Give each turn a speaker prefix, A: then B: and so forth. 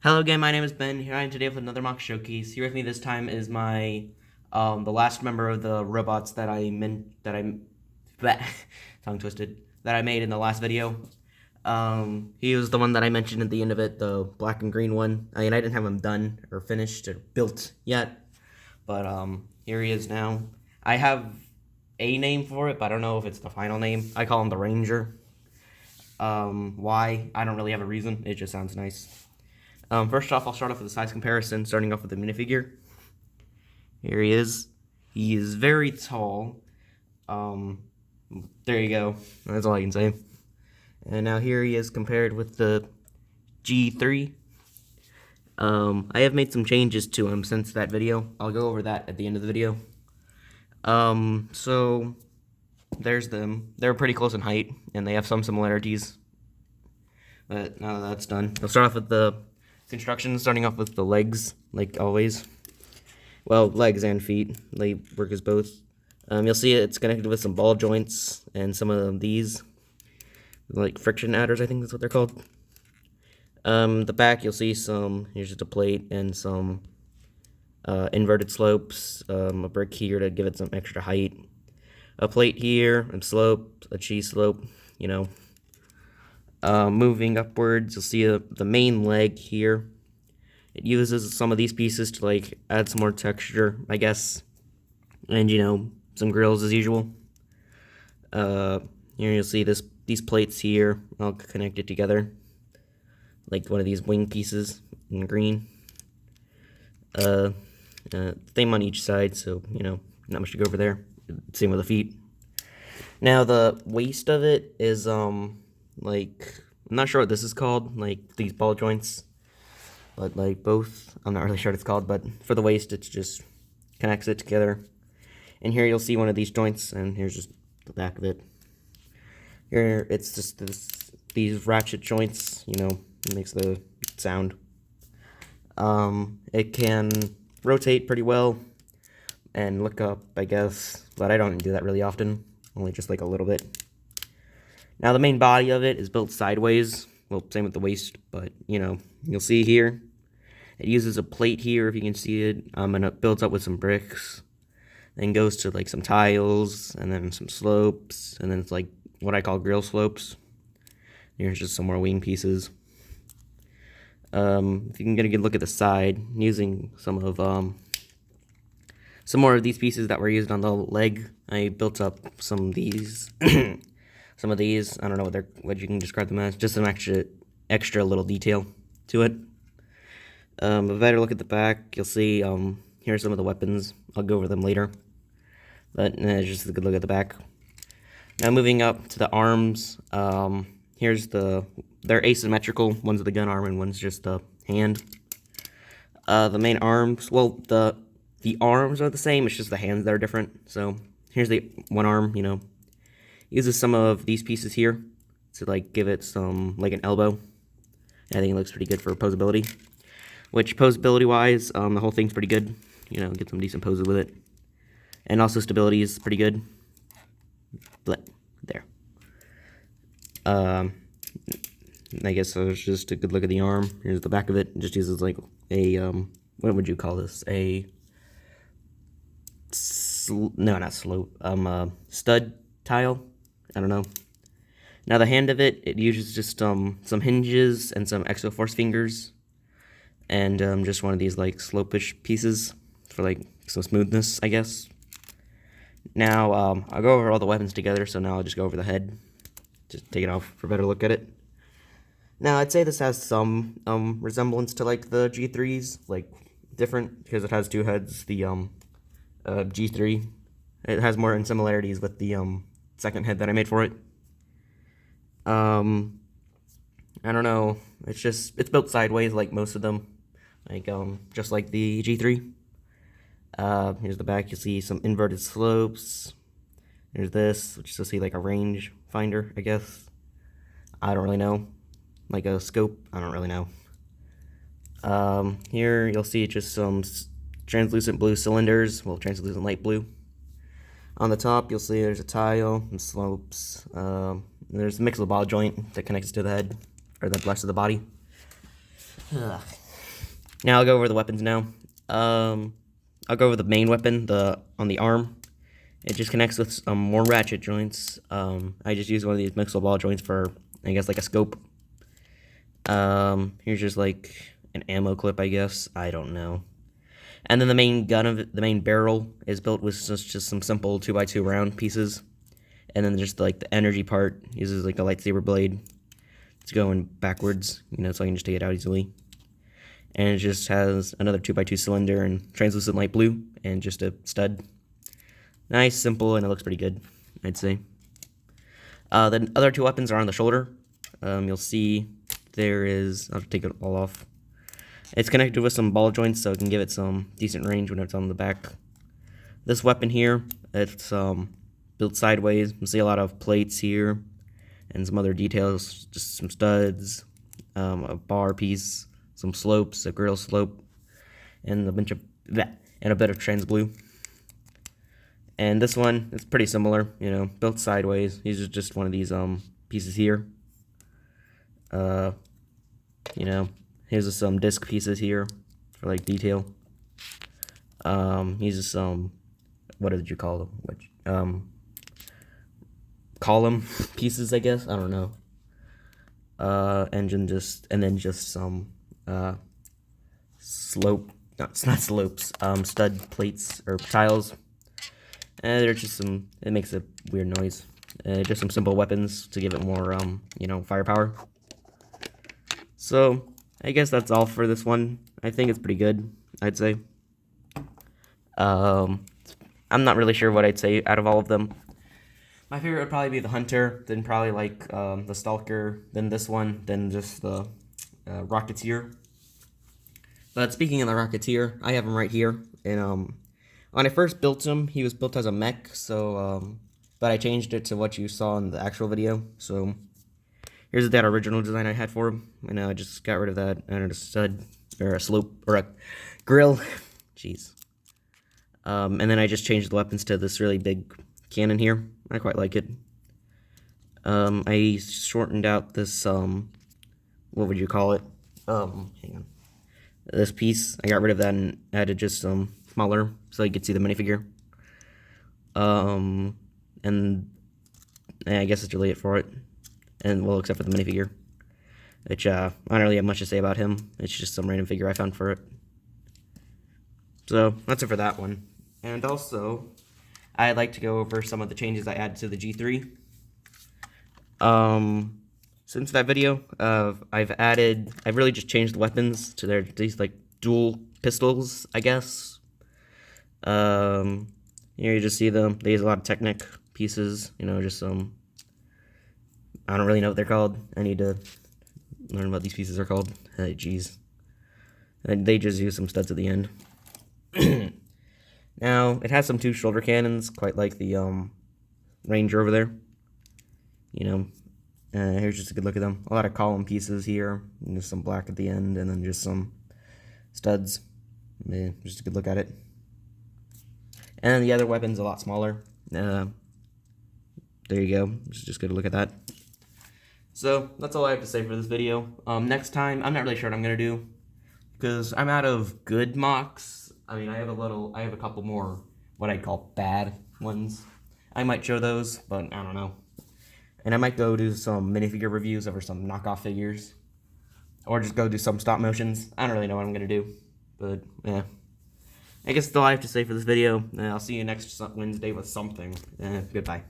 A: Hello again, my name is Ben. Here I am today with another mock showcase. Here with me this time is my the last member of the robots that I meant that I bleh, tongue twisted that I made in the last video. He was the one that I mentioned at the end of it, the black and green one. I didn't have him done or finished or built yet, but here he is now. I have a name for it, but I don't know if it's the final name. I call him the Ranger. Why? I don't really have a reason. It just sounds nice. First off, I'll start off with a size comparison, starting off with the minifigure. Here he is. He is very tall. Um, there you go. That's all I can say. And now here he is compared with the G3. I have made some changes to him since that video. I'll go over that at the end of the video. So there's them. They're pretty close in height, and they have some similarities. But now that that's done, I'll start off with the construction, starting off with the legs, like always. Well, legs and feet, they work as both. You'll see it's connected with some ball joints and some of these, like friction adders, I think that's what they're called. The back, you'll see here's just a plate and some inverted slopes, a brick here to give it some extra height, a plate here, a slope, a cheese slope, you know. Moving upwards, you'll see the main leg here. It uses some of these pieces to like add some more texture, I guess, and some grills as usual. Here you'll see these plates here. I'll connect it together, like one of these wing pieces in green. Same on each side, so not much to go over there. Same with the feet. Now the waist of it is like, I'm not sure what this is called, like these ball joints, but like both, I'm not really sure what it's called, but for the waist, it just connects it together. And here you'll see one of these joints, and here's just the back of it. Here, it's just these ratchet joints, it makes the sound. It can rotate pretty well and look up, I guess, but I don't do that really often, only just like a little bit. Now the main body of it is built sideways. Well, same with the waist, but you'll see here. It uses a plate here, if you can see it, and it builds up with some bricks. Then goes to like some tiles, and then some slopes, and then it's like what I call grill slopes. Here's just some more wing pieces. If you can get a good look at the side, using some more of these pieces that were used on the leg, I built up some of these. Some of these, I don't know what you can describe them as, just some extra little detail to it. A better look at the back, you'll see, here's some of the weapons. I'll go over them later. But just a good look at the back. Now moving up to the arms, here's they're asymmetrical. One's the gun arm and one's just the hand. The main arms, well, the arms are the same, it's just the hands that are different. So here's the one arm, uses some of these pieces here to like give it some, like an elbow. I think it looks pretty good for posability. Which posability wise, the whole thing's pretty good. Get some decent poses with it. And also stability is pretty good. But there. I guess that was just a good look at the arm. Here's the back of it. It just uses like a what would you call this? Not slope. Stud tile. I don't know. Now the hand of it uses just some hinges and some exoforce fingers, and just one of these like slopish pieces for like some smoothness, I guess. Now I'll go over all the weapons together, so now I'll just go over the head. Just take it off for a better look at it. Now I'd say this has some resemblance to like the G3s, like different because it has two heads. The G3, it has more similarities with the second head that I made for it. I don't know. It's built sideways like most of them, like just like the G3. Here's the back. You'll see some inverted slopes. There's this, which you'll see like a range finder, I guess. I don't really know. Like a scope. I don't really know. Here you'll see just some translucent blue cylinders. Well, translucent light blue. On the top, you'll see there's a tile and slopes. There's a mixable ball joint that connects to the head, or the rest of the body. Now I'll go over the weapons now. I'll go over the main weapon, on the arm. It just connects with some more ratchet joints. I just use one of these mixable ball joints for, I guess, like a scope. Here's just like an ammo clip, I guess. I don't know. And then the main gun of it, the main barrel is built with just some simple 2x2 round pieces. And then just like the energy part uses like a lightsaber blade. It's going backwards, so I can just take it out easily. And it just has another 2x2 cylinder and translucent light blue and just a stud. Nice, simple, and it looks pretty good, I'd say. The other two weapons are on the shoulder. You'll see there is, I'll take it all off. It's connected with some ball joints, so it can give it some decent range when it's on the back. This weapon here, it's built sideways. You'll see a lot of plates here and some other details, just some studs, a bar piece, some slopes, a grill slope, and a bit of trans blue. And this one is pretty similar, built sideways. These are just one of these pieces here. Here's some disc pieces here for like detail. These are some, what did you call them? Column pieces, I guess. I don't know. And then just some slope. No, it's not slopes. Stud plates or tiles. They're just some. It makes a weird noise. Just some simple weapons to give it more, firepower. So I guess that's all for this one. I think it's pretty good, I'd say. I'm not really sure what I'd say out of all of them. My favorite would probably be the Hunter, then probably like the Stalker, then this one, then just the Rocketeer. But speaking of the Rocketeer, I have him right here. And when I first built him, he was built as a mech, so but I changed it to what you saw in the actual video. So here's that original design I had for him, and I just got rid of that and a stud or a slope or a grill. Jeez. And then I just changed the weapons to this really big cannon here. I quite like it. I shortened out this what would you call it? Hang on. This piece, I got rid of that and added just some smaller so you could see the minifigure. And I guess that's really it for it. And well, except for the minifigure, which I don't really have much to say about him. It's just some random figure I found for it. So that's it for that one. And also, I'd like to go over some of the changes I added to the G3. Since that video, I've really just changed the weapons to these like dual pistols, I guess. Here you just see them. They use a lot of Technic pieces, just some. I don't really know what they're called. I need to learn what these pieces are called. Jeez. They just use some studs at the end. Now, it has some two shoulder cannons, quite like the Ranger over there. Here's just a good look at them. A lot of column pieces here, and just some black at the end, and then just some studs. Yeah, just a good look at it. And the other weapon's a lot smaller. There you go. Just good to look at that. So that's all I have to say for this video. Next time, I'm not really sure what I'm gonna do because I'm out of good MOCs. I mean, I have a couple more what I'd call bad ones. I might show those, but I don't know. And I might go do some minifigure reviews over some knockoff figures, or just go do some stop motions. I don't really know what I'm gonna do, but yeah. I guess that's all I have to say for this video. I'll see you next Wednesday with something. Goodbye.